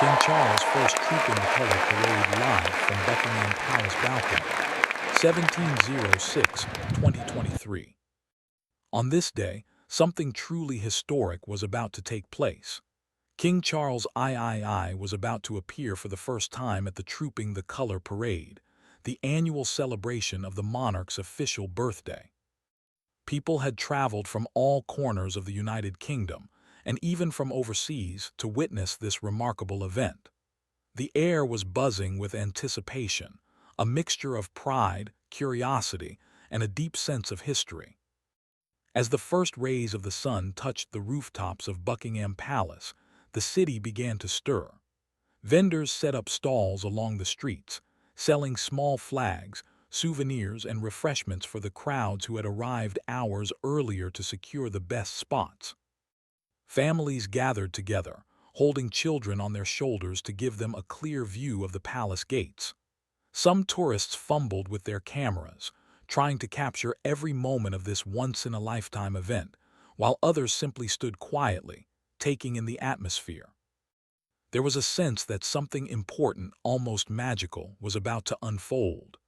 King Charles first trooping the color parade live from Buckingham Palace balcony, 1706-2023. On this day, something truly historic was about to take place. King Charles III was about to appear for the first time at the Trooping the Color Parade, the annual celebration of the monarch's official birthday. People had traveled from all corners of the United Kingdom, and even from overseas, to witness this remarkable event. The air was buzzing with anticipation, a mixture of pride, curiosity, and a deep sense of history. As the first rays of the sun touched the rooftops of Buckingham Palace, the city began to stir. Vendors set up stalls along the streets, selling small flags, souvenirs, and refreshments for the crowds who had arrived hours earlier to secure the best spots. Families gathered together, holding children on their shoulders to give them a clear view of the palace gates. Some tourists fumbled with their cameras, trying to capture every moment of this once-in-a-lifetime event, while others simply stood quietly, taking in the atmosphere. There was a sense that something important, almost magical, was about to unfold.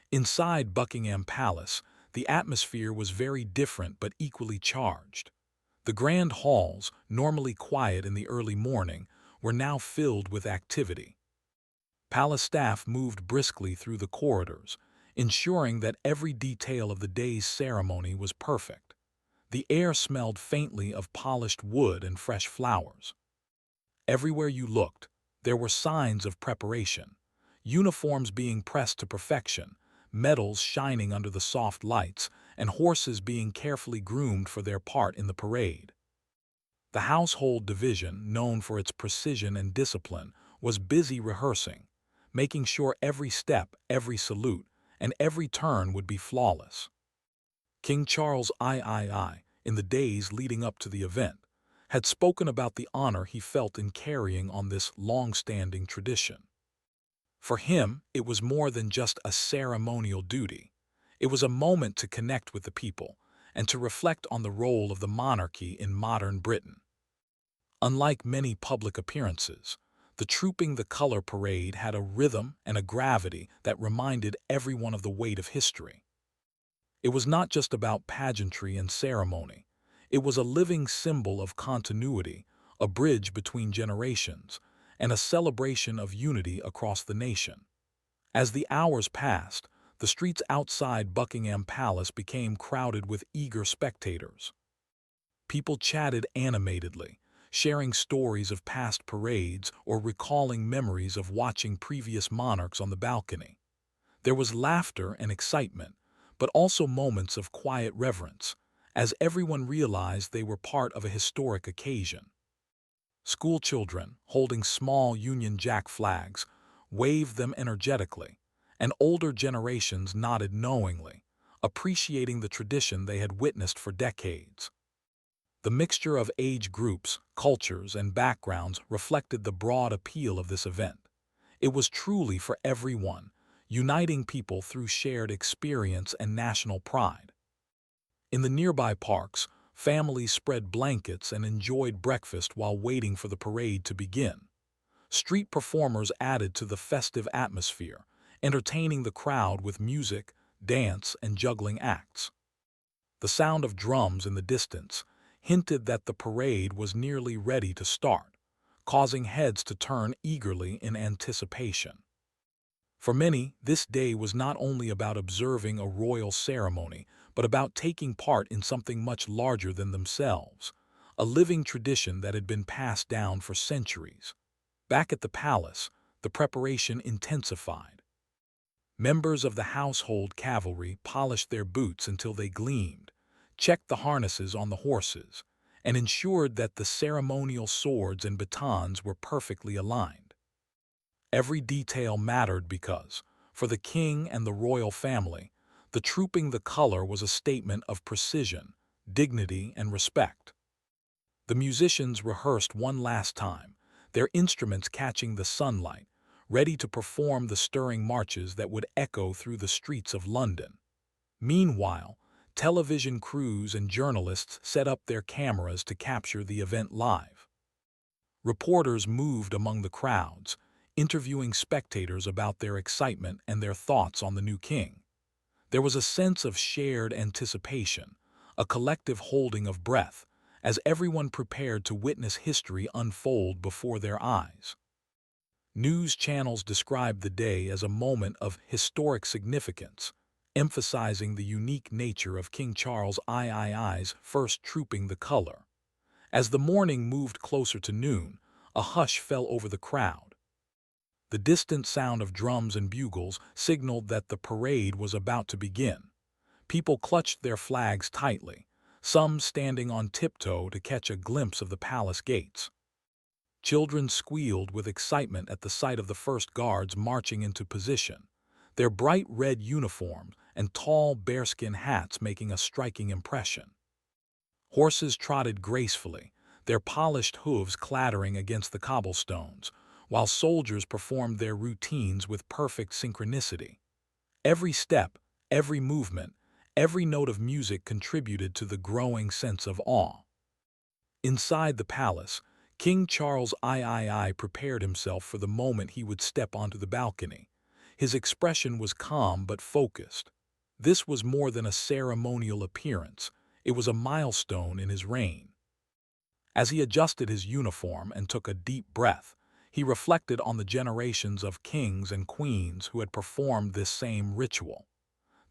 Inside Buckingham Palace, the atmosphere was very different but equally charged. The grand halls, normally quiet in the early morning, were now filled with activity. Palace staff moved briskly through the corridors, ensuring that every detail of the day's ceremony was perfect. The air smelled faintly of polished wood and fresh flowers. Everywhere you looked, there were signs of preparation, uniforms being pressed to perfection, medals shining under the soft lights, and horses being carefully groomed for their part in the parade. The household division, known for its precision and discipline, was busy rehearsing, making sure every step, every salute, and every turn would be flawless. King Charles III, in the days leading up to the event, had spoken about the honor he felt in carrying on this long-standing tradition. For him, it was more than just a ceremonial duty. It was a moment to connect with the people and to reflect on the role of the monarchy in modern Britain. Unlike many public appearances, the Trooping the Color Parade had a rhythm and a gravity that reminded everyone of the weight of history. It was not just about pageantry and ceremony. It was a living symbol of continuity, a bridge between generations, and a celebration of unity across the nation. As the hours passed, the streets outside Buckingham Palace became crowded with eager spectators. People chatted animatedly, sharing stories of past parades or recalling memories of watching previous monarchs on the balcony. There was laughter and excitement, but also moments of quiet reverence, as everyone realized they were part of a historic occasion. School children, holding small Union Jack flags, waved them energetically, and older generations nodded knowingly, appreciating the tradition they had witnessed for decades. The mixture of age groups, cultures, and backgrounds reflected the broad appeal of this event. It was truly for everyone, uniting people through shared experience and national pride. In the nearby parks, families spread blankets and enjoyed breakfast while waiting for the parade to begin. Street performers added to the festive atmosphere, entertaining the crowd with music, dance, and juggling acts. The sound of drums in the distance hinted that the parade was nearly ready to start, causing heads to turn eagerly in anticipation. For many, this day was not only about observing a royal ceremony, but about taking part in something much larger than themselves, a living tradition that had been passed down for centuries. Back at the palace, the preparation intensified. Members of the household cavalry polished their boots until they gleamed, checked the harnesses on the horses, and ensured that the ceremonial swords and batons were perfectly aligned. Every detail mattered because, for the king and the royal family, the Trooping the Color was a statement of precision, dignity, and respect. The musicians rehearsed one last time, their instruments catching the sunlight, ready to perform the stirring marches that would echo through the streets of London. Meanwhile, television crews and journalists set up their cameras to capture the event live. Reporters moved among the crowds, interviewing spectators about their excitement and their thoughts on the new king. There was a sense of shared anticipation, a collective holding of breath, as everyone prepared to witness history unfold before their eyes. News channels described the day as a moment of historic significance, emphasizing the unique nature of King Charles III's first trooping the color. As the morning moved closer to noon, a hush fell over the crowd. The distant sound of drums and bugles signaled that the parade was about to begin. People clutched their flags tightly, some standing on tiptoe to catch a glimpse of the palace gates. Children squealed with excitement at the sight of the first guards marching into position, their bright red uniforms and tall bearskin hats making a striking impression. Horses trotted gracefully, their polished hooves clattering against the cobblestones, while soldiers performed their routines with perfect synchronicity. Every step, every movement, every note of music contributed to the growing sense of awe. Inside the palace, King Charles III prepared himself for the moment he would step onto the balcony. His expression was calm but focused. This was more than a ceremonial appearance. It was a milestone in his reign. As he adjusted his uniform and took a deep breath, he reflected on the generations of kings and queens who had performed this same ritual.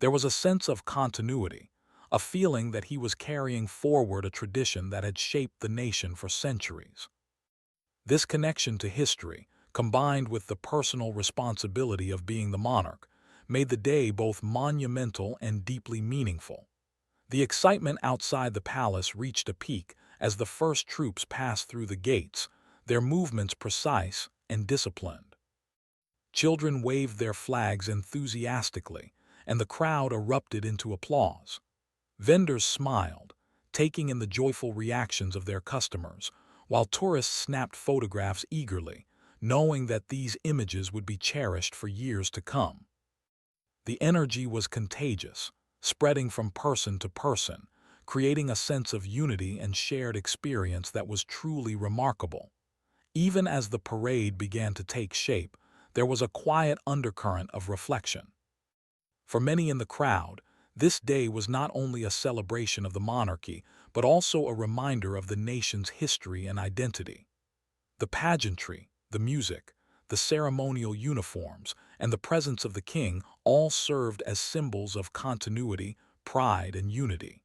There was a sense of continuity, a feeling that he was carrying forward a tradition that had shaped the nation for centuries. This connection to history, combined with the personal responsibility of being the monarch, made the day both monumental and deeply meaningful. The excitement outside the palace reached a peak as the first troops passed through the gates, their movements precise and disciplined. Children waved their flags enthusiastically, and the crowd erupted into applause. Vendors smiled, taking in the joyful reactions of their customers, while tourists snapped photographs eagerly, knowing that these images would be cherished for years to come. The energy was contagious, spreading from person to person, creating a sense of unity and shared experience that was truly remarkable. Even as the parade began to take shape, there was a quiet undercurrent of reflection. For many in the crowd, this day was not only a celebration of the monarchy, but also a reminder of the nation's history and identity. The pageantry, the music, the ceremonial uniforms, and the presence of the king all served as symbols of continuity, pride, and unity.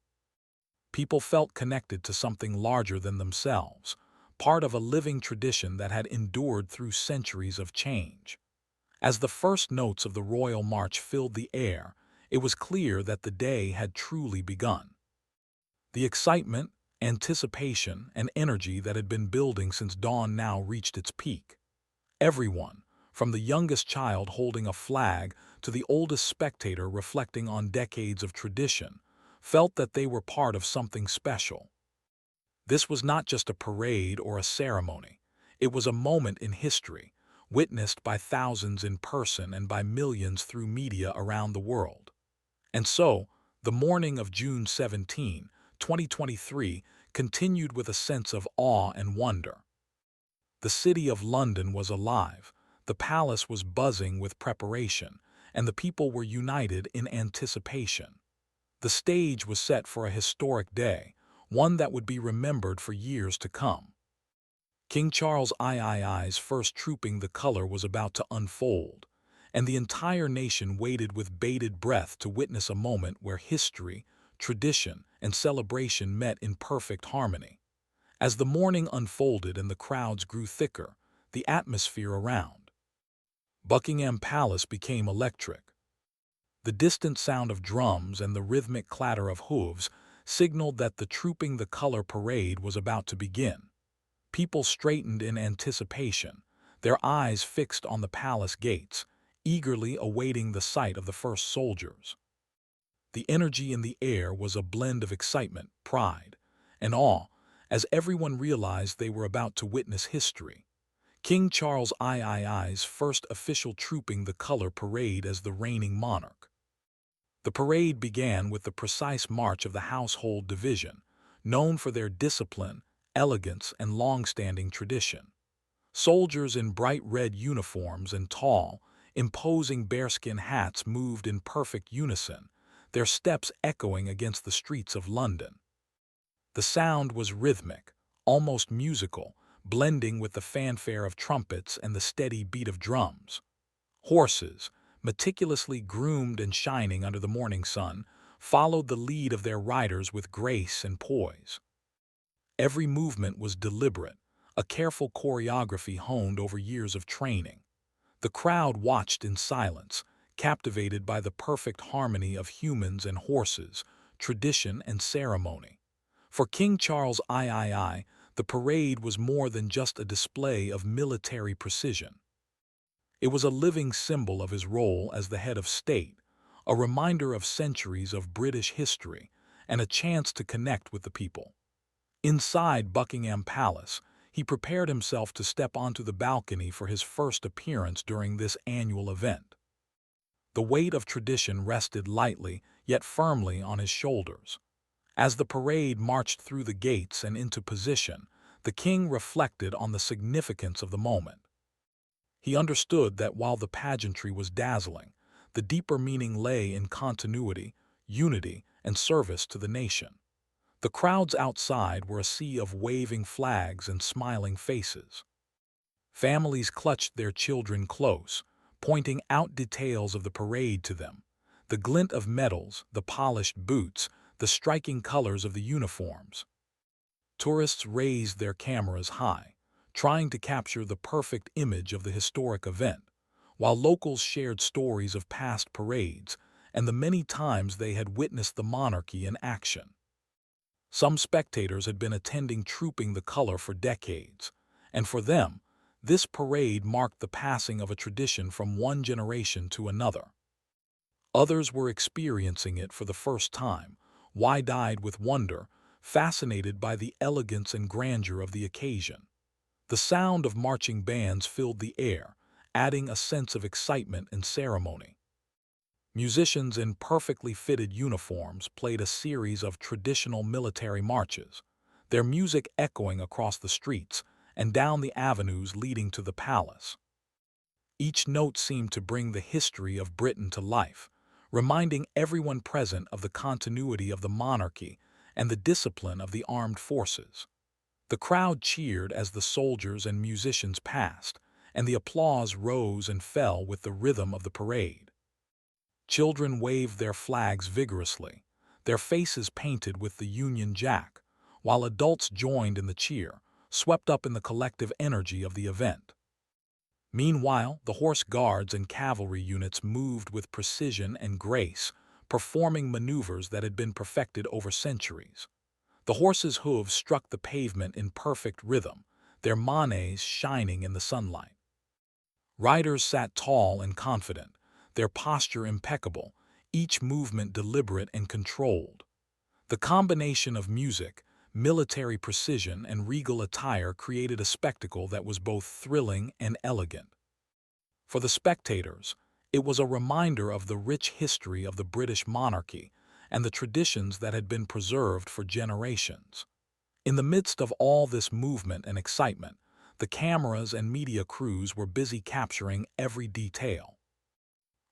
People felt connected to something larger than themselves, part of a living tradition that had endured through centuries of change. As the first notes of the royal march filled the air, it was clear that the day had truly begun. The excitement, anticipation, and energy that had been building since dawn now reached its peak. Everyone, from the youngest child holding a flag to the oldest spectator reflecting on decades of tradition, felt that they were part of something special. This was not just a parade or a ceremony. It was a moment in history, witnessed by thousands in person and by millions through media around the world. And so, the morning of June 17, 2023, continued with a sense of awe and wonder. The city of London was alive, the palace was buzzing with preparation, and the people were united in anticipation. The stage was set for a historic day, one that would be remembered for years to come. King Charles III's first trooping the color was about to unfold, and the entire nation waited with bated breath to witness a moment where history, tradition, and celebration met in perfect harmony. As the morning unfolded and the crowds grew thicker, the atmosphere around Buckingham Palace became electric. The distant sound of drums and the rhythmic clatter of hooves signaled that the Trooping the Color parade was about to begin. People straightened in anticipation, their eyes fixed on the palace gates, eagerly awaiting the sight of the first soldiers. The energy in the air was a blend of excitement, pride, and awe, as everyone realized they were about to witness history. King Charles III's first official Trooping the Color parade as the reigning monarch. The parade began with the precise march of the Household Division, known for their discipline, elegance, and long-standing tradition. Soldiers in bright red uniforms and tall, imposing bearskin hats moved in perfect unison, their steps echoing against the streets of London. The sound was rhythmic, almost musical, blending with the fanfare of trumpets and the steady beat of drums. Horses, meticulously groomed and shining under the morning sun, followed the lead of their riders with grace and poise. Every movement was deliberate, a careful choreography honed over years of training. The crowd watched in silence, captivated by the perfect harmony of humans and horses, tradition and ceremony. For King Charles III, the parade was more than just a display of military precision. It was a living symbol of his role as the head of state, a reminder of centuries of British history, and a chance to connect with the people. Inside Buckingham Palace, he prepared himself to step onto the balcony for his first appearance during this annual event. The weight of tradition rested lightly yet firmly on his shoulders. As the parade marched through the gates and into position, the king reflected on the significance of the moment. He understood that while the pageantry was dazzling, the deeper meaning lay in continuity, unity, and service to the nation. The crowds outside were a sea of waving flags and smiling faces. Families clutched their children close, pointing out details of the parade to them: the glint of medals, the polished boots, the striking colors of the uniforms. Tourists raised their cameras high, trying to capture the perfect image of the historic event, while locals shared stories of past parades and the many times they had witnessed the monarchy in action. Some spectators had been attending Trooping the Color for decades, and for them, this parade marked the passing of a tradition from one generation to another. Others were experiencing it for the first time, wide-eyed with wonder, fascinated by the elegance and grandeur of the occasion. The sound of marching bands filled the air, adding a sense of excitement and ceremony. Musicians in perfectly fitted uniforms played a series of traditional military marches, their music echoing across the streets and down the avenues leading to the palace. Each note seemed to bring the history of Britain to life, reminding everyone present of the continuity of the monarchy and the discipline of the armed forces. The crowd cheered as the soldiers and musicians passed, and the applause rose and fell with the rhythm of the parade. Children waved their flags vigorously, their faces painted with the Union Jack, while adults joined in the cheer, swept up in the collective energy of the event. Meanwhile, the horse guards and cavalry units moved with precision and grace, performing maneuvers that had been perfected over centuries. The horses' hooves struck the pavement in perfect rhythm, their manes shining in the sunlight. Riders sat tall and confident, their posture impeccable, each movement deliberate and controlled. The combination of music, military precision, and regal attire created a spectacle that was both thrilling and elegant. For the spectators, it was a reminder of the rich history of the British monarchy and the traditions that had been preserved for generations. In the midst of all this movement and excitement, the cameras and media crews were busy capturing every detail.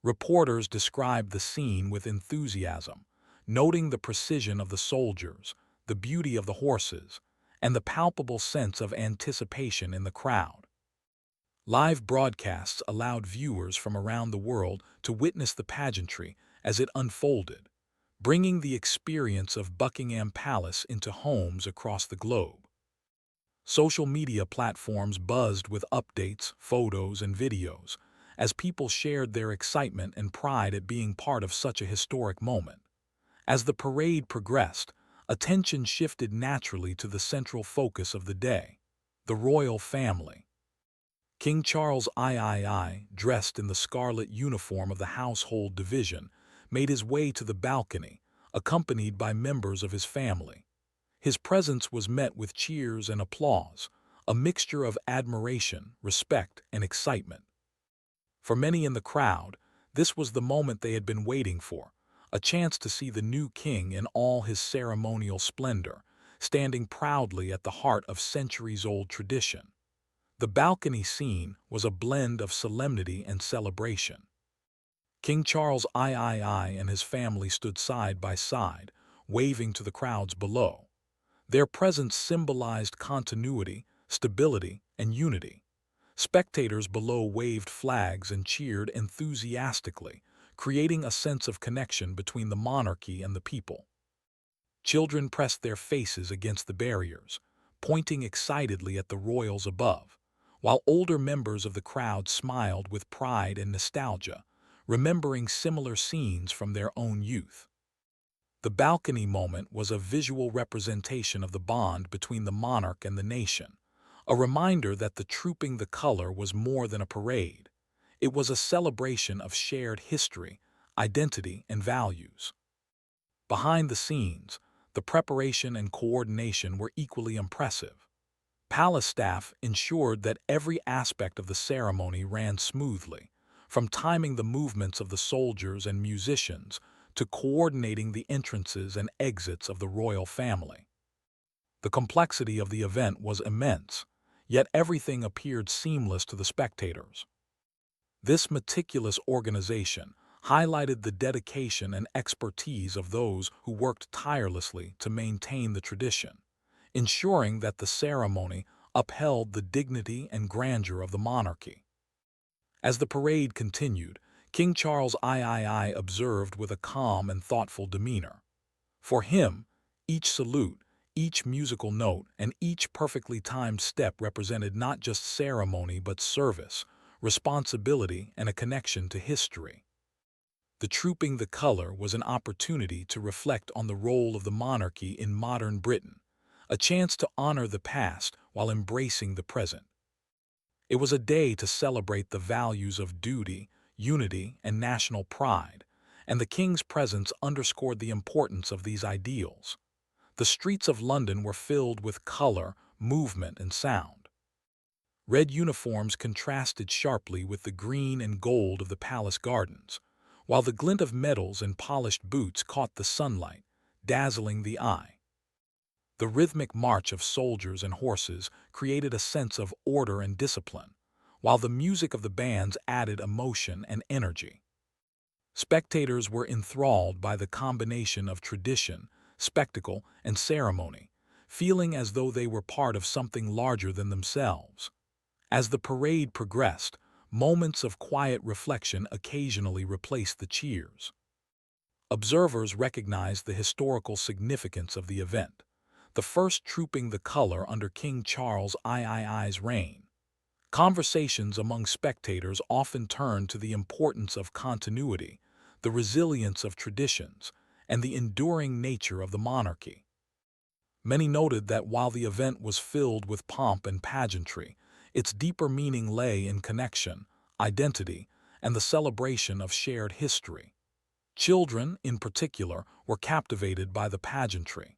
Reporters described the scene with enthusiasm, noting the precision of the soldiers, the beauty of the horses, and the palpable sense of anticipation in the crowd. Live broadcasts allowed viewers from around the world to witness the pageantry as it unfolded, bringing the experience of Buckingham Palace into homes across the globe. Social media platforms buzzed with updates, photos, and videos, as people shared their excitement and pride at being part of such a historic moment. As the parade progressed, attention shifted naturally to the central focus of the day: the royal family. King Charles III, dressed in the scarlet uniform of the Household Division, made his way to the balcony, accompanied by members of his family. His presence was met with cheers and applause, a mixture of admiration, respect, and excitement. For many in the crowd, this was the moment they had been waiting for, a chance to see the new king in all his ceremonial splendor, standing proudly at the heart of centuries-old tradition. The balcony scene was a blend of solemnity and celebration. King Charles III and his family stood side by side, waving to the crowds below. Their presence symbolized continuity, stability, and unity. Spectators below waved flags and cheered enthusiastically, creating a sense of connection between the monarchy and the people. Children pressed their faces against the barriers, pointing excitedly at the royals above, while older members of the crowd smiled with pride and nostalgia, remembering similar scenes from their own youth. The balcony moment was a visual representation of the bond between the monarch and the nation, a reminder that the Trooping the Color was more than a parade. It was a celebration of shared history, identity, and values. Behind the scenes, the preparation and coordination were equally impressive. Palace staff ensured that every aspect of the ceremony ran smoothly, from timing the movements of the soldiers and musicians to coordinating the entrances and exits of the royal family. The complexity of the event was immense, yet everything appeared seamless to the spectators. This meticulous organization highlighted the dedication and expertise of those who worked tirelessly to maintain the tradition, ensuring that the ceremony upheld the dignity and grandeur of the monarchy. As the parade continued, King Charles III observed with a calm and thoughtful demeanor. For him, each salute, each musical note, and each perfectly timed step represented not just ceremony but service, responsibility, and a connection to history. The Trooping the Color was an opportunity to reflect on the role of the monarchy in modern Britain, a chance to honor the past while embracing the present. It was a day to celebrate the values of duty, unity, and national pride, and the King's presence underscored the importance of these ideals. The streets of London were filled with color, movement, and sound. Red uniforms contrasted sharply with the green and gold of the palace gardens, while the glint of medals and polished boots caught the sunlight, dazzling the eye. The rhythmic march of soldiers and horses created a sense of order and discipline, while the music of the bands added emotion and energy. Spectators were enthralled by the combination of tradition, spectacle, and ceremony, feeling as though they were part of something larger than themselves. As the parade progressed, moments of quiet reflection occasionally replaced the cheers. Observers recognized the historical significance of the event, the first Trooping the Color under King Charles III's reign. Conversations among spectators often turned to the importance of continuity, the resilience of traditions, and the enduring nature of the monarchy. Many noted that while the event was filled with pomp and pageantry, its deeper meaning lay in connection, identity, and the celebration of shared history. Children, in particular, were captivated by the pageantry.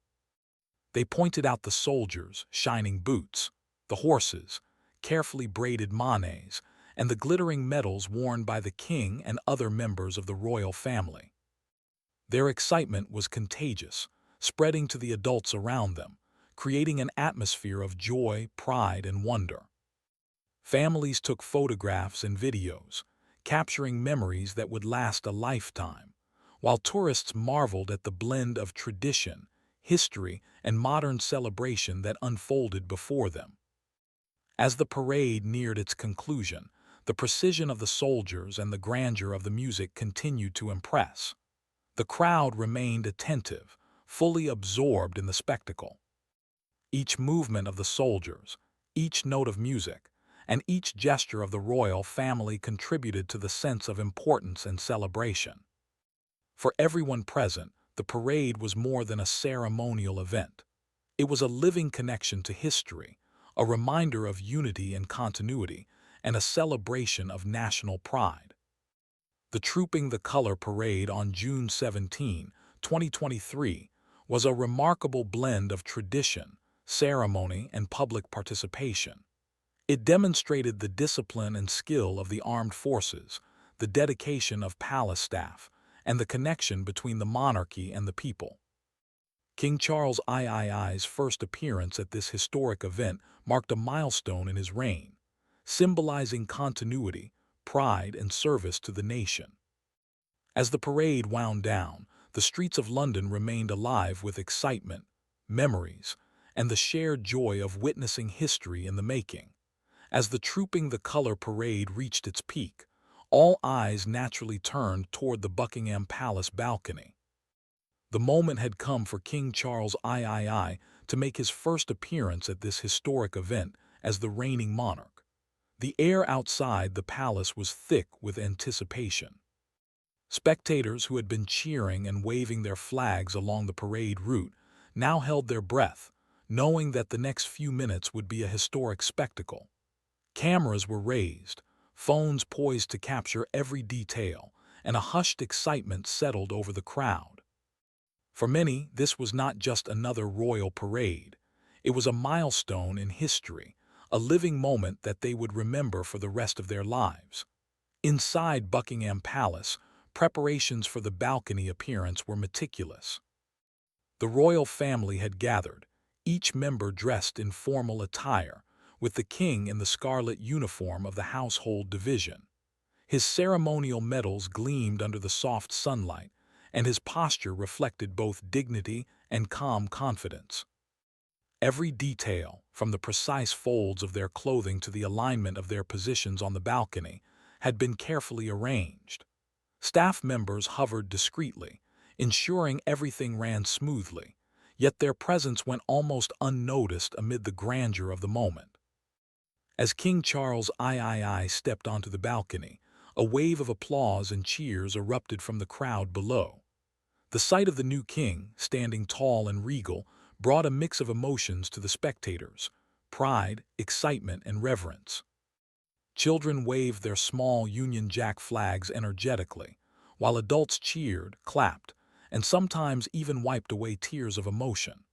They pointed out the soldiers' shining boots, the horses' carefully braided manets, and the glittering medals worn by the king and other members of the royal family. Their excitement was contagious, spreading to the adults around them, creating an atmosphere of joy, pride, and wonder. Families took photographs and videos, capturing memories that would last a lifetime, while tourists marveled at the blend of tradition, history, and modern celebration that unfolded before them. As the parade neared its conclusion, the precision of the soldiers and the grandeur of the music continued to impress. The crowd remained attentive, fully absorbed in the spectacle. Each movement of the soldiers, each note of music, and each gesture of the royal family contributed to the sense of importance and celebration. For everyone present, the parade was more than a ceremonial event. It was a living connection to history, a reminder of unity and continuity, and a celebration of national pride. The Trooping the Color Parade on June 17, 2023, was a remarkable blend of tradition, ceremony, and public participation. It demonstrated the discipline and skill of the armed forces, the dedication of palace staff, and the connection between the monarchy and the people. King Charles III's first appearance at this historic event marked a milestone in his reign, symbolizing continuity, pride, and service to the nation. As the parade wound down, the streets of London remained alive with excitement, memories, and the shared joy of witnessing history in the making. As the Trooping the Colour parade reached its peak, all eyes naturally turned toward the Buckingham Palace balcony. The moment had come for King Charles III to make his first appearance at this historic event as the reigning monarch. The air outside the palace was thick with anticipation. Spectators who had been cheering and waving their flags along the parade route now held their breath, knowing that the next few minutes would be a historic spectacle. Cameras were raised, phones poised to capture every detail, and a hushed excitement settled over the crowd. For many, this was not just another royal parade. It was a milestone in history, a living moment that they would remember for the rest of their lives. Inside Buckingham Palace, preparations for the balcony appearance were meticulous. The royal family had gathered, each member dressed in formal attire, with the king in the scarlet uniform of the household division. His ceremonial medals gleamed under the soft sunlight, and his posture reflected both dignity and calm confidence. Every detail, from the precise folds of their clothing to the alignment of their positions on the balcony, had been carefully arranged. Staff members hovered discreetly, ensuring everything ran smoothly, yet their presence went almost unnoticed amid the grandeur of the moment. As King Charles III stepped onto the balcony, a wave of applause and cheers erupted from the crowd below. The sight of the new king, standing tall and regal, brought a mix of emotions to the spectators: pride, excitement, and reverence. Children waved their small Union Jack flags energetically, while adults cheered, clapped, and sometimes even wiped away tears of emotion.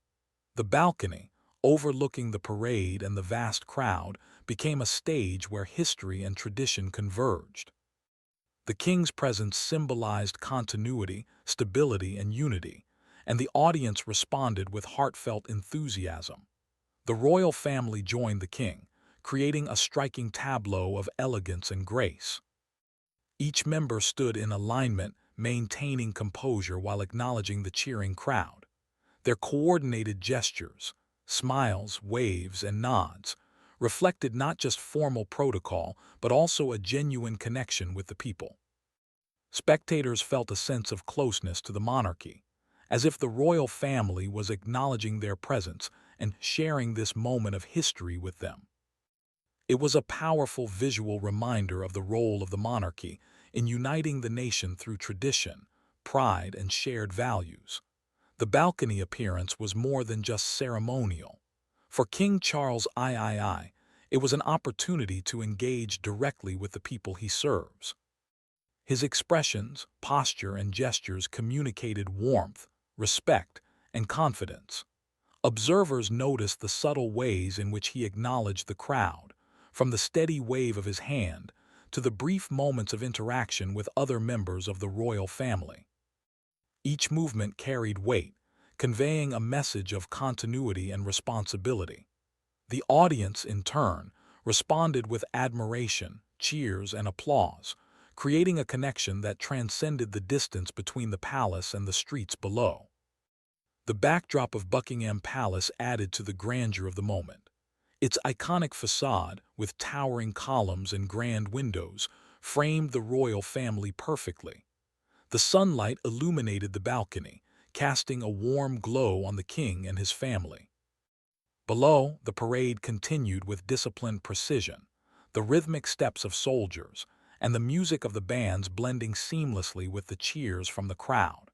The balcony, overlooking the parade and the vast crowd, became a stage where history and tradition converged. The king's presence symbolized continuity, stability, and unity, and the audience responded with heartfelt enthusiasm. The royal family joined the king, creating a striking tableau of elegance and grace. Each member stood in alignment, maintaining composure while acknowledging the cheering crowd. Their coordinated gestures, smiles, waves, and nods reflected not just formal protocol but also a genuine connection with the people. Spectators felt a sense of closeness to the monarchy, as if the royal family was acknowledging their presence and sharing this moment of history with them. It was a powerful visual reminder of the role of the monarchy in uniting the nation through tradition, pride, and shared values. The balcony appearance was more than just ceremonial. For King Charles III, it was an opportunity to engage directly with the people he serves. His expressions, posture, and gestures communicated warmth, respect, and confidence. Observers noticed the subtle ways in which he acknowledged the crowd, from the steady wave of his hand to the brief moments of interaction with other members of the royal family. Each movement carried weight, conveying a message of continuity and responsibility. The audience, in turn, responded with admiration, cheers, and applause, creating a connection that transcended the distance between the palace and the streets below. The backdrop of Buckingham Palace added to the grandeur of the moment. Its iconic facade, with towering columns and grand windows, framed the royal family perfectly. The sunlight illuminated the balcony, casting a warm glow on the king and his family. Below, the parade continued with disciplined precision, the rhythmic steps of soldiers, and the music of the bands blending seamlessly with the cheers from the crowd.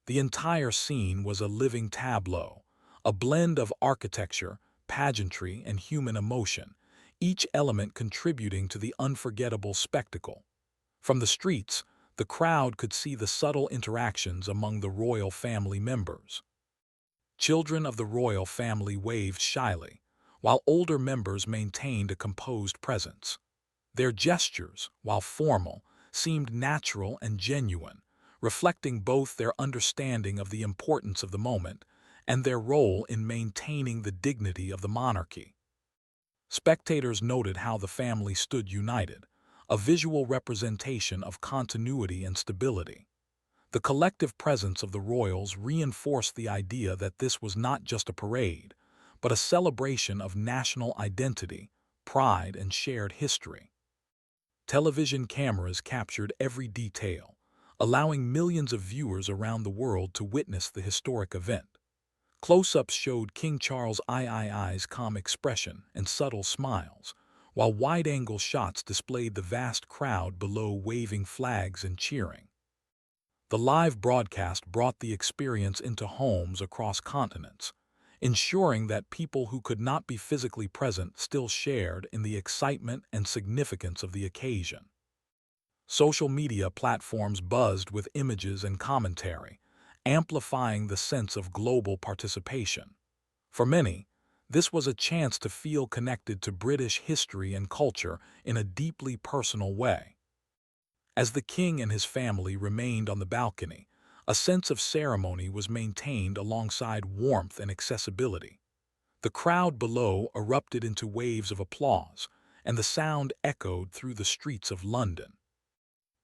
The entire scene was a living tableau, a blend of architecture, pageantry, and human emotion, each element contributing to the unforgettable spectacle. From the streets, the crowd could see the subtle interactions among the royal family members. Children of the royal family waved shyly, while older members maintained a composed presence. Their gestures, while formal, seemed natural and genuine, reflecting both their understanding of the importance of the moment and their role in maintaining the dignity of the monarchy. Spectators noted how the family stood united, a visual representation of continuity and stability. The collective presence of the royals reinforced the idea that this was not just a parade, but a celebration of national identity, pride, and shared history. Television cameras captured every detail, allowing millions of viewers around the world to witness the historic event. Close-ups showed King Charles III's calm expression and subtle smiles, while wide-angle shots displayed the vast crowd below waving flags and cheering. The live broadcast brought the experience into homes across continents, ensuring that people who could not be physically present still shared in the excitement and significance of the occasion. Social media platforms buzzed with images and commentary, amplifying the sense of global participation. For many, this was a chance to feel connected to British history and culture in a deeply personal way. As the king and his family remained on the balcony, a sense of ceremony was maintained alongside warmth and accessibility. The crowd below erupted into waves of applause, and the sound echoed through the streets of London.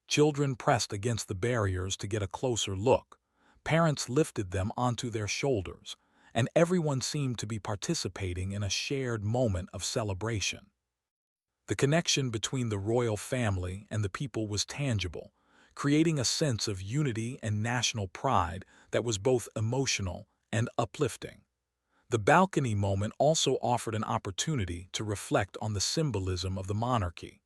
Children pressed against the barriers to get a closer look. Parents lifted them onto their shoulders, and everyone seemed to be participating in a shared moment of celebration. The connection between the royal family and the people was tangible, creating a sense of unity and national pride that was both emotional and uplifting. The balcony moment also offered an opportunity to reflect on the symbolism of the monarchy.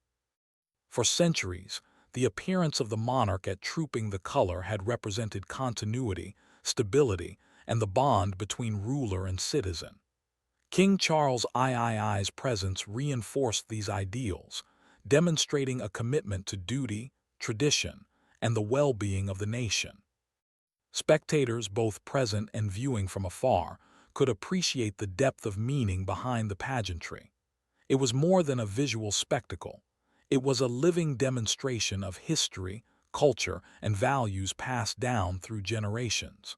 For centuries, the appearance of the monarch at Trooping the Color had represented continuity, stability, and the bond between ruler and citizen. King Charles III's presence reinforced these ideals, demonstrating a commitment to duty, tradition, and the well-being of the nation. Spectators, both present and viewing from afar, could appreciate the depth of meaning behind the pageantry. It was more than a visual spectacle. It was a living demonstration of history, culture, and values passed down through generations.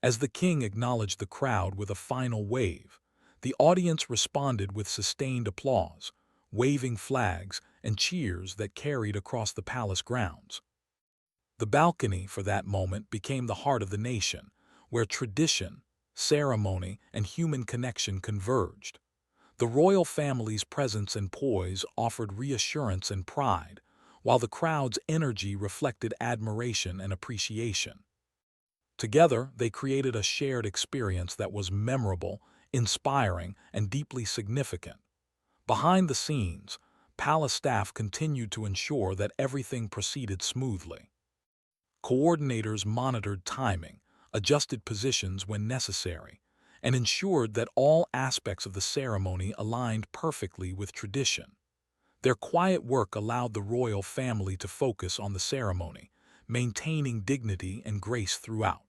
As the king acknowledged the crowd with a final wave, the audience responded with sustained applause, waving flags, and cheers that carried across the palace grounds. The balcony, for that moment, became the heart of the nation, where tradition, ceremony, and human connection converged. The royal family's presence and poise offered reassurance and pride, while the crowd's energy reflected admiration and appreciation. Together, they created a shared experience that was memorable, inspiring, and deeply significant. Behind the scenes, palace staff continued to ensure that everything proceeded smoothly. Coordinators monitored timing, adjusted positions when necessary, and ensured that all aspects of the ceremony aligned perfectly with tradition. Their quiet work allowed the royal family to focus on the ceremony, maintaining dignity and grace throughout.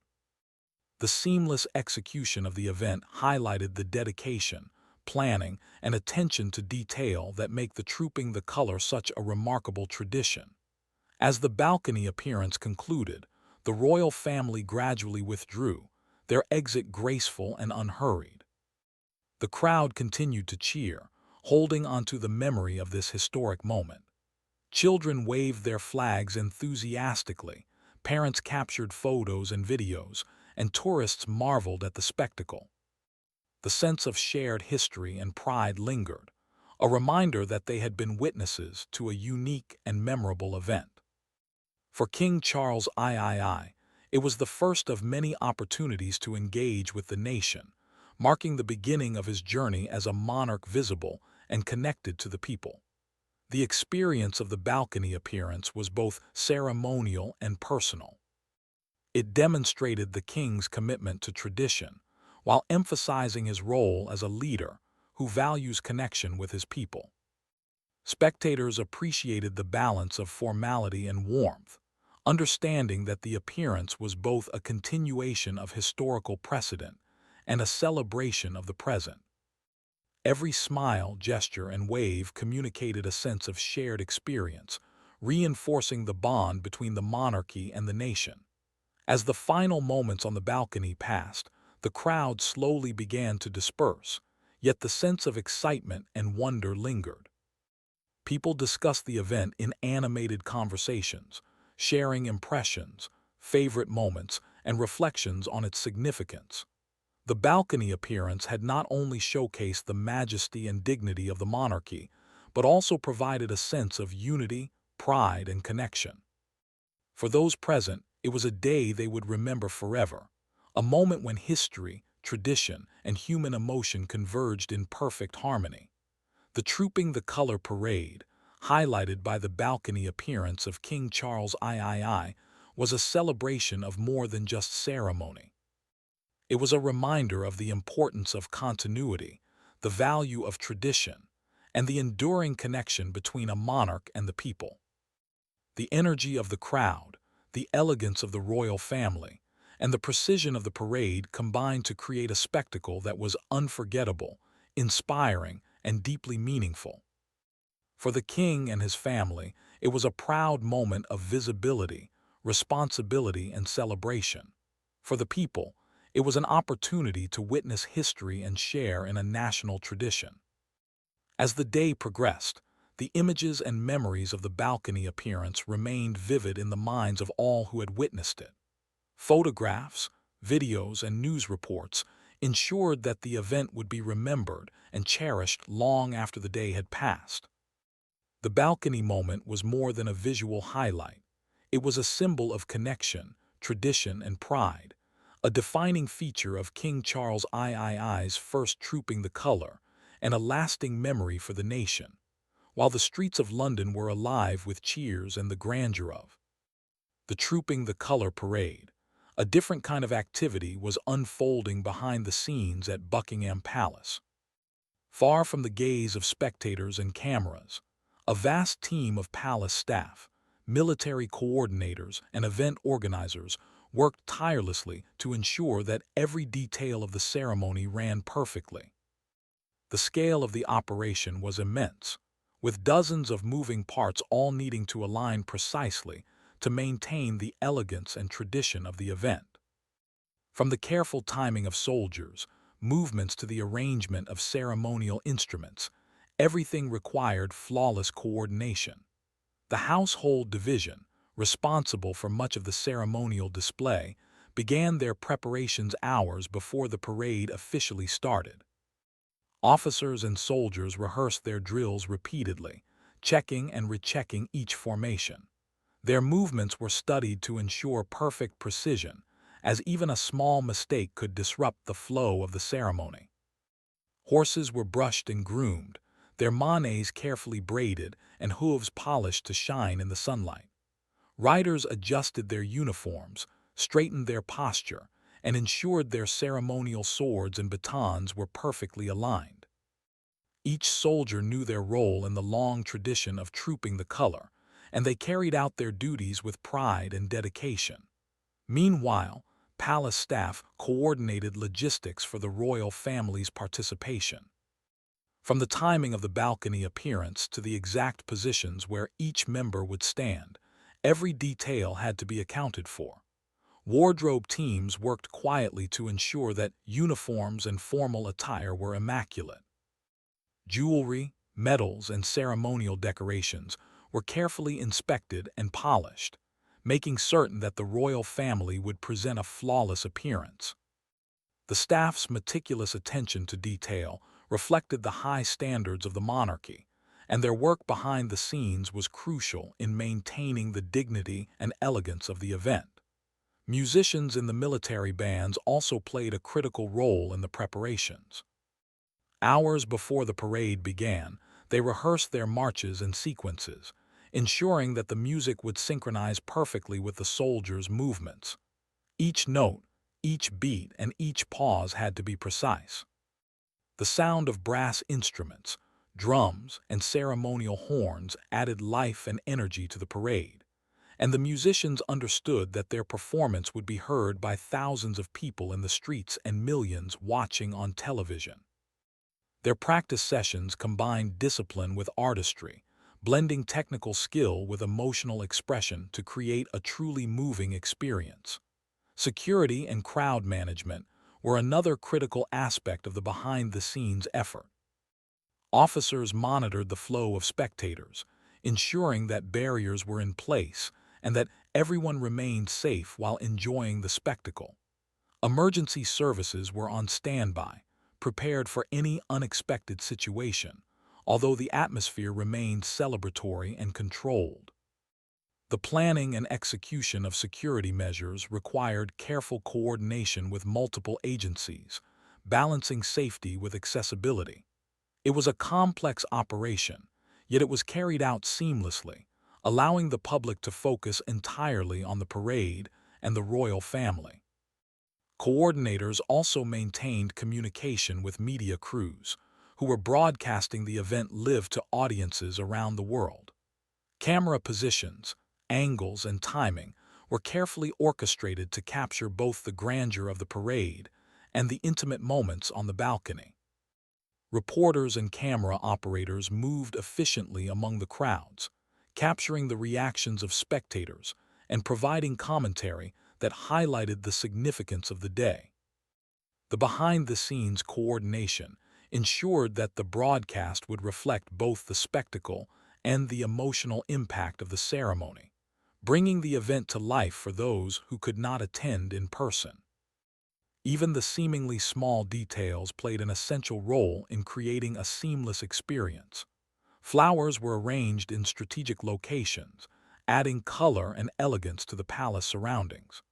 The seamless execution of the event highlighted the dedication, planning, and attention to detail that make the Trooping the Color such a remarkable tradition. As the balcony appearance concluded, the royal family gradually withdrew, their exit graceful and unhurried. The crowd continued to cheer, holding onto the memory of this historic moment. Children waved their flags enthusiastically, parents captured photos and videos, and tourists marveled at the spectacle. The sense of shared history and pride lingered, a reminder that they had been witnesses to a unique and memorable event. For King Charles III, it was the first of many opportunities to engage with the nation, marking the beginning of his journey as a monarch visible and connected to the people. The experience of the balcony appearance was both ceremonial and personal. It demonstrated the king's commitment to tradition, while emphasizing his role as a leader who values connection with his people. Spectators appreciated the balance of formality and warmth, understanding that the appearance was both a continuation of historical precedent and a celebration of the present. Every smile, gesture, and wave communicated a sense of shared experience, reinforcing the bond between the monarchy and the nation. As the final moments on the balcony passed, the crowd slowly began to disperse, yet the sense of excitement and wonder lingered. People discussed the event in animated conversations, sharing impressions, favorite moments, and reflections on its significance. The balcony appearance had not only showcased the majesty and dignity of the monarchy, but also provided a sense of unity, pride, and connection. For those present, it was a day they would remember forever, a moment when history, tradition, and human emotion converged in perfect harmony. The Trooping the Color Parade, highlighted by the balcony appearance of King Charles III, was a celebration of more than just ceremony. It was a reminder of the importance of continuity, the value of tradition, and the enduring connection between a monarch and the people. The energy of the crowd, the elegance of the royal family, and the precision of the parade combined to create a spectacle that was unforgettable, inspiring, and deeply meaningful. For the king and his family, it was a proud moment of visibility, responsibility, and celebration. For the people, it was an opportunity to witness history and share in a national tradition. As the day progressed, the images and memories of the balcony appearance remained vivid in the minds of all who had witnessed it. Photographs, videos, and news reports ensured that the event would be remembered and cherished long after the day had passed. The balcony moment was more than a visual highlight. It was a symbol of connection, tradition, and pride, a defining feature of King Charles III's first Trooping the Color, and a lasting memory for the nation, while the streets of London were alive with cheers and the grandeur of the Trooping the Color Parade. A different kind of activity was unfolding behind the scenes at Buckingham Palace. Far from the gaze of spectators and cameras, a vast team of palace staff, military coordinators, and event organizers worked tirelessly to ensure that every detail of the ceremony ran perfectly. The scale of the operation was immense, with dozens of moving parts all needing to align precisely to maintain the elegance and tradition of the event. From the careful timing of soldiers, movements to the arrangement of ceremonial instruments, everything required flawless coordination. The household division, responsible for much of the ceremonial display, began their preparations hours before the parade officially started. Officers and soldiers rehearsed their drills repeatedly, checking and rechecking each formation. Their movements were studied to ensure perfect precision, as even a small mistake could disrupt the flow of the ceremony. Horses were brushed and groomed, their manets carefully braided and hooves polished to shine in the sunlight. Riders adjusted their uniforms, straightened their posture, and ensured their ceremonial swords and batons were perfectly aligned. Each soldier knew their role in the long tradition of trooping the color, and they carried out their duties with pride and dedication. Meanwhile, palace staff coordinated logistics for the royal family's participation. From the timing of the balcony appearance to the exact positions where each member would stand, every detail had to be accounted for. Wardrobe teams worked quietly to ensure that uniforms and formal attire were immaculate. Jewelry, medals, and ceremonial decorations were carefully inspected and polished, making certain that the royal family would present a flawless appearance. The staff's meticulous attention to detail reflected the high standards of the monarchy, and their work behind the scenes was crucial in maintaining the dignity and elegance of the event. Musicians in the military bands also played a critical role in the preparations. Hours before the parade began, they rehearsed their marches and sequences, ensuring that the music would synchronize perfectly with the soldiers' movements. Each note, each beat, and each pause had to be precise. The sound of brass instruments, drums, and ceremonial horns added life and energy to the parade, and the musicians understood that their performance would be heard by thousands of people in the streets and millions watching on television. Their practice sessions combined discipline with artistry, blending technical skill with emotional expression to create a truly moving experience. Security and crowd management were another critical aspect of the behind-the-scenes effort. Officers monitored the flow of spectators, ensuring that barriers were in place and that everyone remained safe while enjoying the spectacle. Emergency services were on standby, prepared for any unexpected situation, although the atmosphere remained celebratory and controlled. The planning and execution of security measures required careful coordination with multiple agencies, balancing safety with accessibility. It was a complex operation, yet it was carried out seamlessly, allowing the public to focus entirely on the parade and the royal family. Coordinators also maintained communication with media crews, who were broadcasting the event live to audiences around the world. Camera positions, angles, and timing were carefully orchestrated to capture both the grandeur of the parade and the intimate moments on the balcony. Reporters and camera operators moved efficiently among the crowds, capturing the reactions of spectators and providing commentary that highlighted the significance of the day. The behind-the-scenes coordination ensured that the broadcast would reflect both the spectacle and the emotional impact of the ceremony, bringing the event to life for those who could not attend in person. Even the seemingly small details played an essential role in creating a seamless experience. Flowers were arranged in strategic locations, adding color and elegance to the palace surroundings.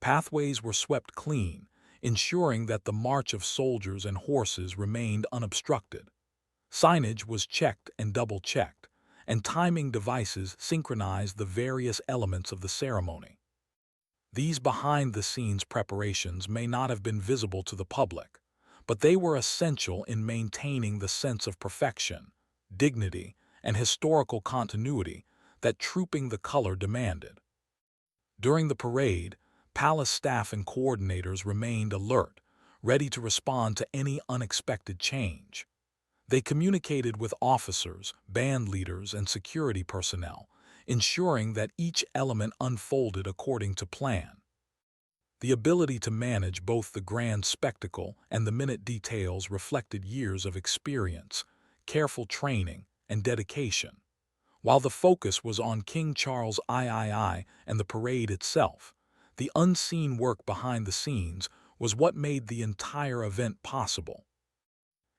Pathways were swept clean, ensuring that the march of soldiers and horses remained unobstructed. Signage was checked and double-checked, and timing devices synchronized the various elements of the ceremony. These behind-the-scenes preparations may not have been visible to the public, but they were essential in maintaining the sense of perfection, dignity, and historical continuity that Trooping the Color demanded. During the parade, palace staff and coordinators remained alert, ready to respond to any unexpected change. They communicated with officers, band leaders, and security personnel, ensuring that each element unfolded according to plan. The ability to manage both the grand spectacle and the minute details reflected years of experience, careful training, and dedication. While the focus was on King Charles III and the parade itself, the unseen work behind the scenes was what made the entire event possible.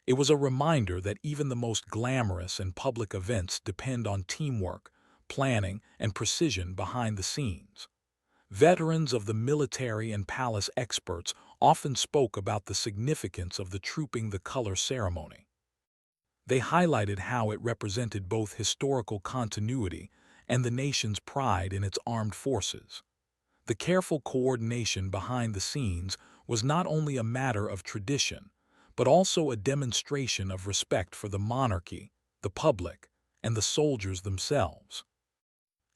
It was a reminder that even the most glamorous and public events depend on teamwork, planning, and precision behind the scenes. Veterans of the military and palace experts often spoke about the significance of the Trooping the Color ceremony. They highlighted how it represented both historical continuity and the nation's pride in its armed forces. The careful coordination behind the scenes was not only a matter of tradition, but also a demonstration of respect for the monarchy, the public, and the soldiers themselves.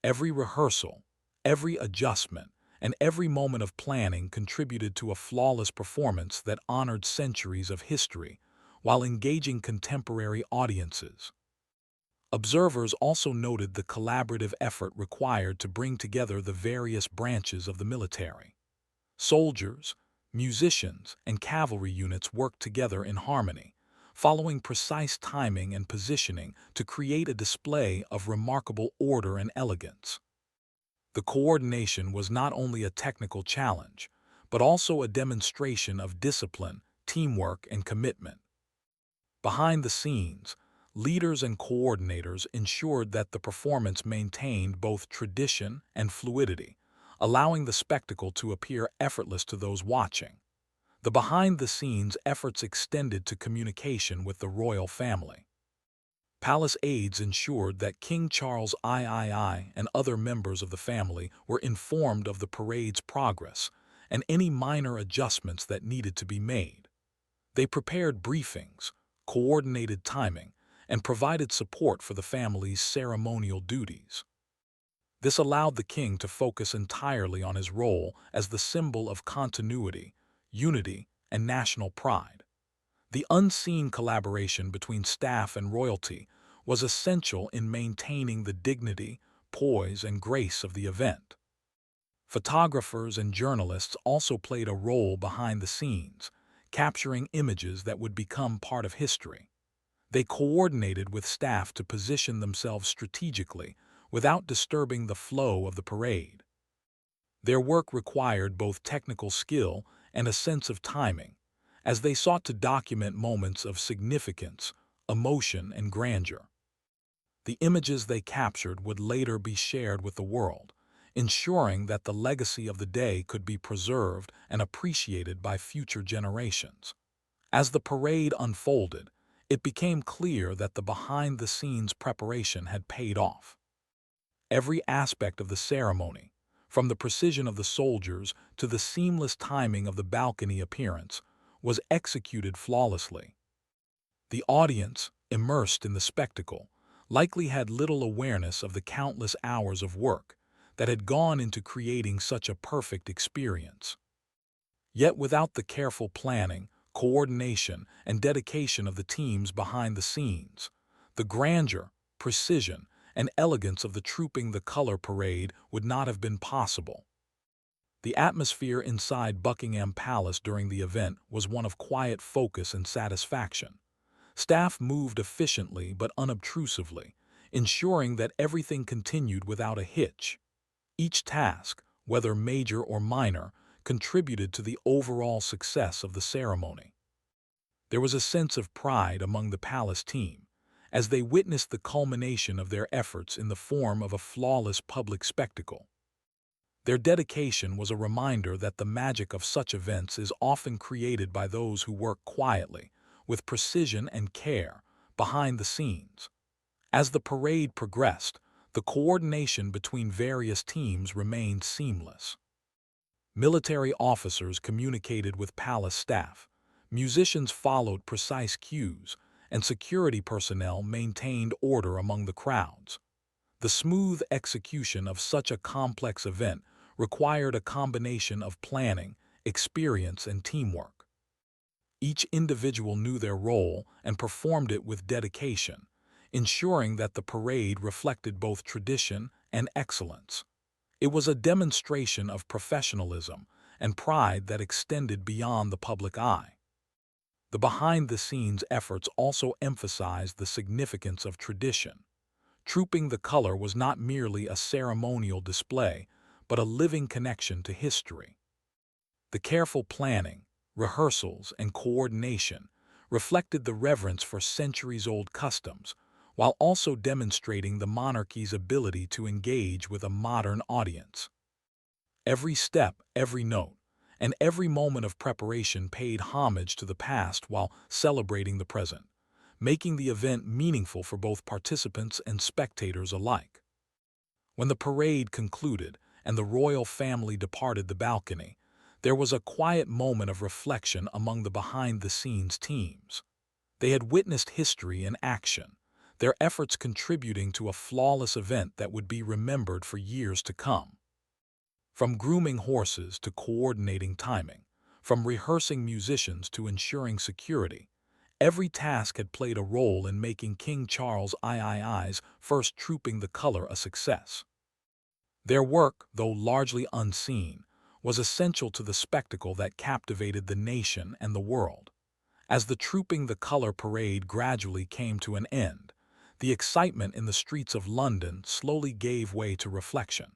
Every rehearsal, every adjustment, and every moment of planning contributed to a flawless performance that honored centuries of history while engaging contemporary audiences. Observers also noted the collaborative effort required to bring together the various branches of the military. Soldiers, musicians, and cavalry units worked together in harmony, following precise timing and positioning to create a display of remarkable order and elegance. The coordination was not only a technical challenge, but also a demonstration of discipline, teamwork, and commitment. Behind the scenes, leaders and coordinators ensured that the performance maintained both tradition and fluidity, allowing the spectacle to appear effortless to those watching. The behind-the-scenes efforts extended to communication with the royal family. Palace aides ensured that King Charles III and other members of the family were informed of the parade's progress and any minor adjustments that needed to be made. They prepared briefings, coordinated timing, and provided support for the family's ceremonial duties. This allowed the king to focus entirely on his role as the symbol of continuity, unity, and national pride. The unseen collaboration between staff and royalty was essential in maintaining the dignity, poise, and grace of the event. Photographers and journalists also played a role behind the scenes, capturing images that would become part of history. They coordinated with staff to position themselves strategically without disturbing the flow of the parade. Their work required both technical skill and a sense of timing, as they sought to document moments of significance, emotion, and grandeur. The images they captured would later be shared with the world, ensuring that the legacy of the day could be preserved and appreciated by future generations. As the parade unfolded, it became clear that the behind-the-scenes preparation had paid off. Every aspect of the ceremony, from the precision of the soldiers to the seamless timing of the balcony appearance, was executed flawlessly. The audience, immersed in the spectacle, likely had little awareness of the countless hours of work that had gone into creating such a perfect experience. Yet without the careful planning, coordination, and dedication of the teams behind the scenes, the grandeur, precision, and elegance of the Trooping the Color parade would not have been possible. The atmosphere inside Buckingham Palace during the event was one of quiet focus and satisfaction. Staff moved efficiently but unobtrusively, ensuring that everything continued without a hitch. Each task, whether major or minor, contributed to the overall success of the ceremony. There was a sense of pride among the palace team, as they witnessed the culmination of their efforts in the form of a flawless public spectacle. Their dedication was a reminder that the magic of such events is often created by those who work quietly, with precision and care, behind the scenes. As the parade progressed, the coordination between various teams remained seamless. Military officers communicated with palace staff, musicians followed precise cues, and security personnel maintained order among the crowds. The smooth execution of such a complex event required a combination of planning, experience, and teamwork. Each individual knew their role and performed it with dedication, ensuring that the parade reflected both tradition and excellence. It was a demonstration of professionalism and pride that extended beyond the public eye. The behind-the-scenes efforts also emphasized the significance of tradition. Trooping the Color was not merely a ceremonial display, but a living connection to history. The careful planning, rehearsals, and coordination reflected the reverence for centuries-old customs, while also demonstrating the monarchy's ability to engage with a modern audience. Every step, every note, and every moment of preparation paid homage to the past while celebrating the present, making the event meaningful for both participants and spectators alike. When the parade concluded and the royal family departed the balcony, there was a quiet moment of reflection among the behind-the-scenes teams. They had witnessed history in action, their efforts contributing to a flawless event that would be remembered for years to come. From grooming horses to coordinating timing, from rehearsing musicians to ensuring security, every task had played a role in making King Charles III's first Trooping the Color a success. Their work, though largely unseen, was essential to the spectacle that captivated the nation and the world. As the Trooping the Color parade gradually came to an end, the excitement in the streets of London slowly gave way to reflection.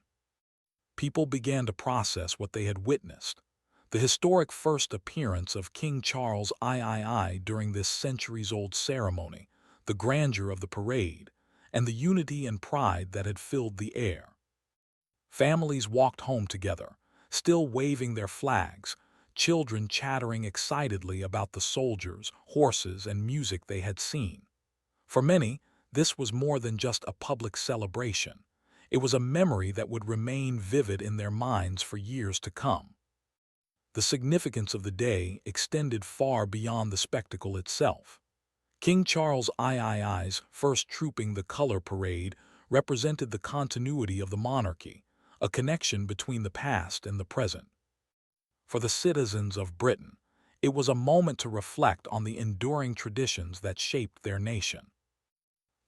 People began to process what they had witnessed. The historic first appearance of King Charles III during this centuries-old ceremony, the grandeur of the parade, and the unity and pride that had filled the air. Families walked home together, still waving their flags, children chattering excitedly about the soldiers, horses, and music they had seen. For many, this was more than just a public celebration. It was a memory that would remain vivid in their minds for years to come. The significance of the day extended far beyond the spectacle itself. King Charles III's first Trooping the Color parade represented the continuity of the monarchy, a connection between the past and the present. For the citizens of Britain, it was a moment to reflect on the enduring traditions that shaped their nation.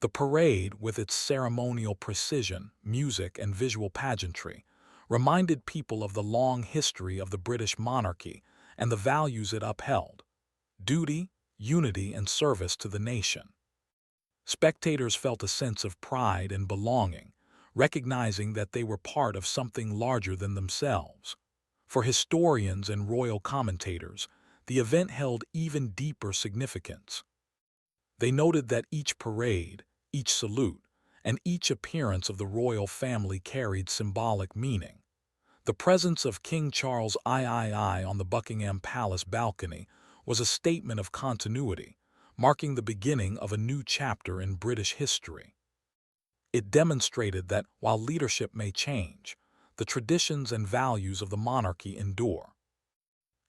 The parade, with its ceremonial precision, music, and visual pageantry, reminded people of the long history of the British monarchy and the values it upheld: duty, unity, and service to the nation. Spectators felt a sense of pride and belonging, recognizing that they were part of something larger than themselves. For historians and royal commentators, the event held even deeper significance. They noted that each parade, each salute, and each appearance of the royal family carried symbolic meaning. The presence of King Charles III on the Buckingham Palace balcony was a statement of continuity, marking the beginning of a new chapter in British history. It demonstrated that, while leadership may change, the traditions and values of the monarchy endure.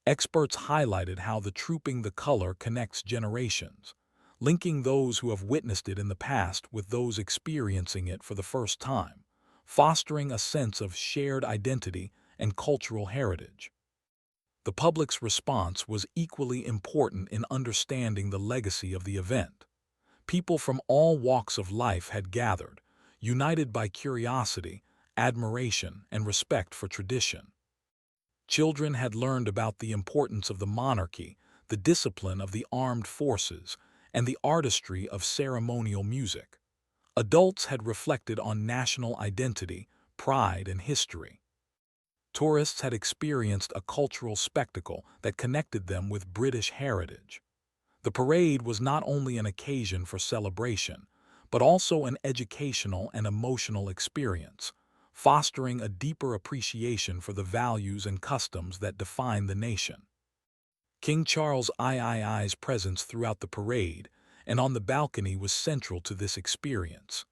Experts highlighted how the trooping the color connects generations, linking those who have witnessed it in the past with those experiencing it for the first time, fostering a sense of shared identity and cultural heritage. The public's response was equally important in understanding the legacy of the event. People from all walks of life had gathered, united by curiosity, admiration, and respect for tradition. Children had learned about the importance of the monarchy, the discipline of the armed forces, and the artistry of ceremonial music. Adults had reflected on national identity, pride, and history. Tourists had experienced a cultural spectacle that connected them with British heritage. The parade was not only an occasion for celebration, but also an educational and emotional experience, fostering a deeper appreciation for the values and customs that define the nation. King Charles III's presence throughout the parade and on the balcony was central to this experience.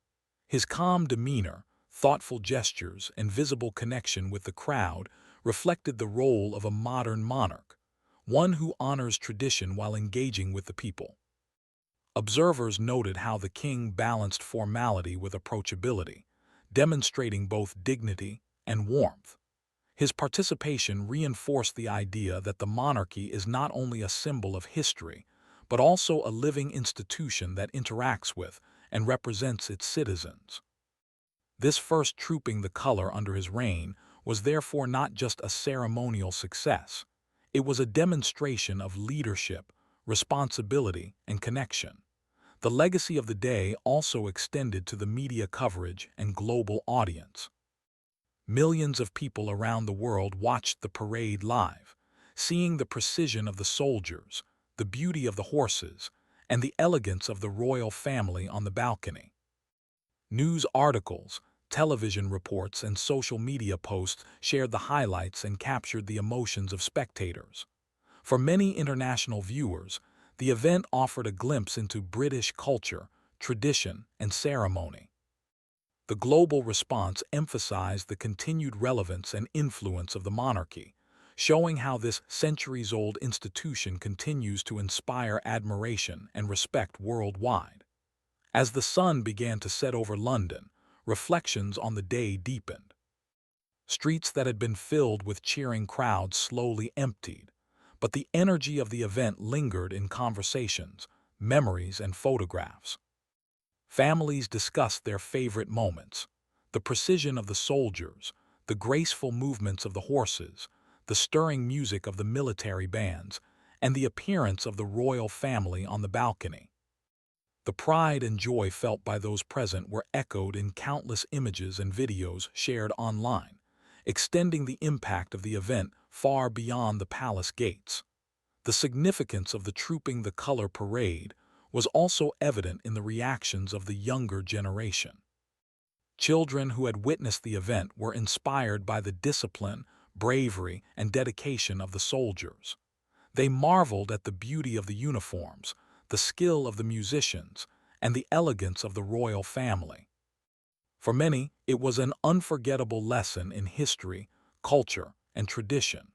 His calm demeanor, thoughtful gestures, and visible connection with the crowd reflected the role of a modern monarch, one who honors tradition while engaging with the people. Observers noted how the king balanced formality with approachability, demonstrating both dignity and warmth. His participation reinforced the idea that the monarchy is not only a symbol of history, but also a living institution that interacts with and represents its citizens. This first trooping the color under his reign was therefore not just a ceremonial success. It was a demonstration of leadership, responsibility, and connection. The legacy of the day also extended to the media coverage and global audience. Millions of people around the world watched the parade live, seeing the precision of the soldiers, the beauty of the horses, and the elegance of the royal family on the balcony. News articles, television reports, and social media posts shared the highlights and captured the emotions of spectators. For many international viewers, the event offered a glimpse into British culture, tradition, and ceremony. The global response emphasized the continued relevance and influence of the monarchy, showing how this centuries-old institution continues to inspire admiration and respect worldwide. As the sun began to set over London, reflections on the day deepened. Streets that had been filled with cheering crowds slowly emptied, but the energy of the event lingered in conversations, memories, and photographs. Families discussed their favorite moments: the precision of the soldiers, the graceful movements of the horses, the stirring music of the military bands, and the appearance of the royal family on the balcony. The pride and joy felt by those present were echoed in countless images and videos shared online, extending the impact of the event far beyond the palace gates. The significance of the Trooping the Color parade was also evident in the reactions of the younger generation. Children who had witnessed the event were inspired by the discipline, bravery, and dedication of the soldiers. They marveled at the beauty of the uniforms, the skill of the musicians, and the elegance of the royal family. For many, it was an unforgettable lesson in history, culture, and tradition.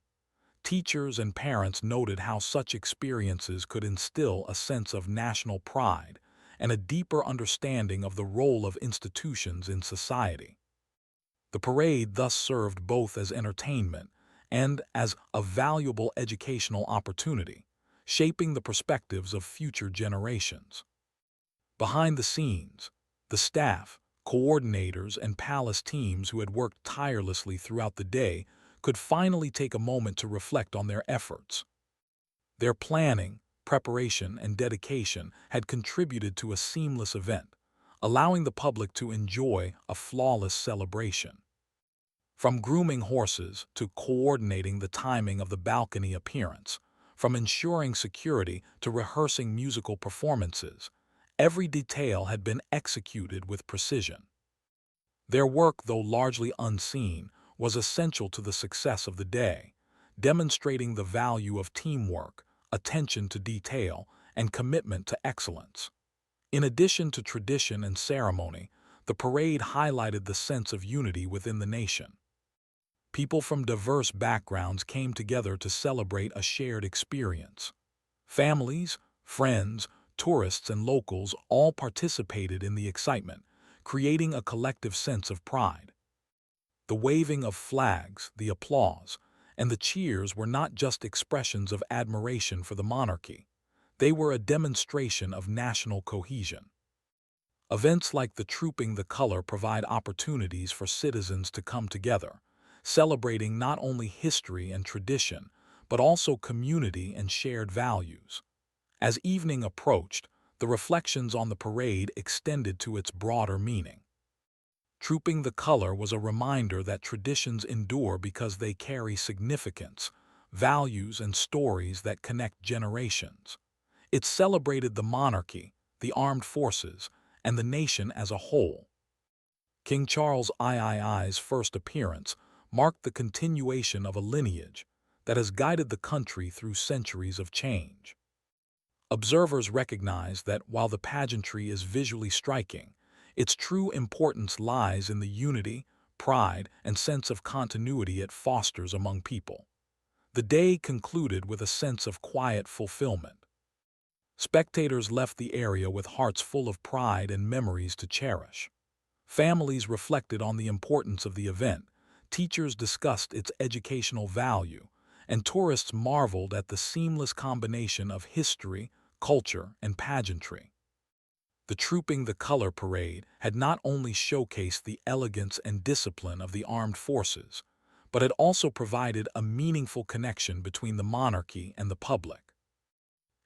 Teachers and parents noted how such experiences could instill a sense of national pride and a deeper understanding of the role of institutions in society. The parade thus served both as entertainment and as a valuable educational opportunity, shaping the perspectives of future generations. Behind the scenes, the staff, coordinators and palace teams who had worked tirelessly throughout the day could finally take a moment to reflect on their efforts. Their planning, preparation, and dedication had contributed to a seamless event, allowing the public to enjoy a flawless celebration. From grooming horses to coordinating the timing of the balcony appearance, from ensuring security to rehearsing musical performances, every detail had been executed with precision. Their work, though largely unseen, was essential to the success of the day, demonstrating the value of teamwork, attention to detail, and commitment to excellence. In addition to tradition and ceremony, the parade highlighted the sense of unity within the nation. People from diverse backgrounds came together to celebrate a shared experience. Families, friends, tourists, and locals all participated in the excitement, creating a collective sense of pride. The waving of flags, the applause, and the cheers were not just expressions of admiration for the monarchy. They were a demonstration of national cohesion. Events like the Trooping the Color provide opportunities for citizens to come together, celebrating not only history and tradition, but also community and shared values. As evening approached, the reflections on the parade extended to its broader meaning. Trooping the Color was a reminder that traditions endure because they carry significance, values, and stories that connect generations. It celebrated the monarchy, the armed forces, and the nation as a whole. King Charles III's first appearance marked the continuation of a lineage that has guided the country through centuries of change. Observers recognize that while the pageantry is visually striking, its true importance lies in the unity, pride, and sense of continuity it fosters among people. The day concluded with a sense of quiet fulfillment. Spectators left the area with hearts full of pride and memories to cherish. Families reflected on the importance of the event, teachers discussed its educational value, and tourists marveled at the seamless combination of history, culture, and pageantry. The Trooping the Color parade had not only showcased the elegance and discipline of the armed forces, but it also provided a meaningful connection between the monarchy and the public.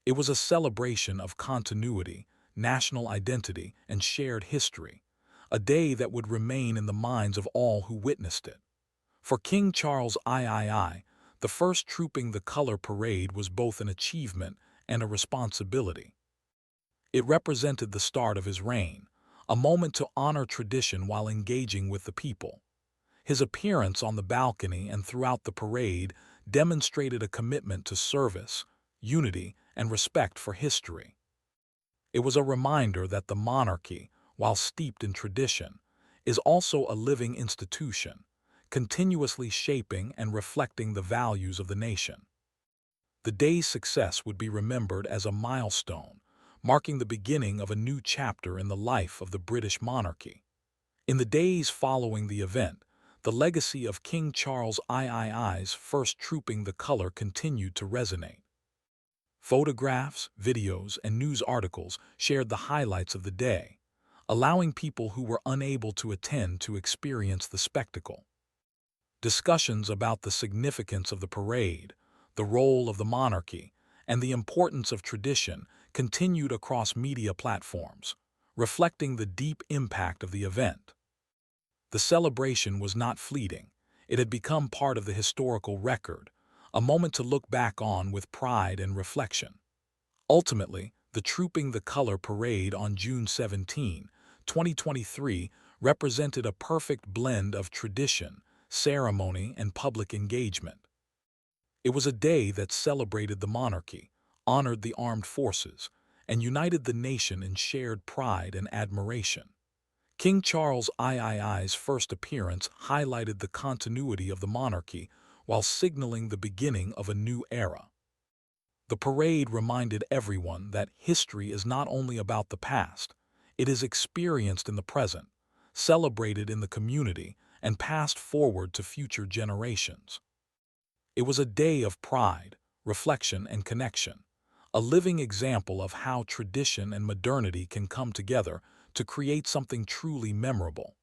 It was a celebration of continuity, national identity, and shared history, a day that would remain in the minds of all who witnessed it. For King Charles III, the first Trooping the Color parade was both an achievement and a responsibility. It represented the start of his reign, a moment to honor tradition while engaging with the people. His appearance on the balcony and throughout the parade demonstrated a commitment to service, unity, and respect for history. It was a reminder that the monarchy, while steeped in tradition, is also a living institution, continuously shaping and reflecting the values of the nation. The day's success would be remembered as a milestone, marking the beginning of a new chapter in the life of the British monarchy. In the days following the event, the legacy of King Charles III's first Trooping the Color continued to resonate. Photographs, videos, and news articles shared the highlights of the day, allowing people who were unable to attend to experience the spectacle. Discussions about the significance of the parade, the role of the monarchy, and the importance of tradition continued across media platforms, reflecting the deep impact of the event. The celebration was not fleeting. It had become part of the historical record, a moment to look back on with pride and reflection. Ultimately, the Trooping the Color parade on June 17, 2023 represented a perfect blend of tradition, ceremony, and public engagement. It was a day that celebrated the monarchy, honored the armed forces, and united the nation in shared pride and admiration. King Charles III's first appearance highlighted the continuity of the monarchy while signaling the beginning of a new era. The parade reminded everyone that history is not only about the past, it is experienced in the present, celebrated in the community, and passed forward to future generations. It was a day of pride, reflection, and connection, a living example of how tradition and modernity can come together to create something truly memorable.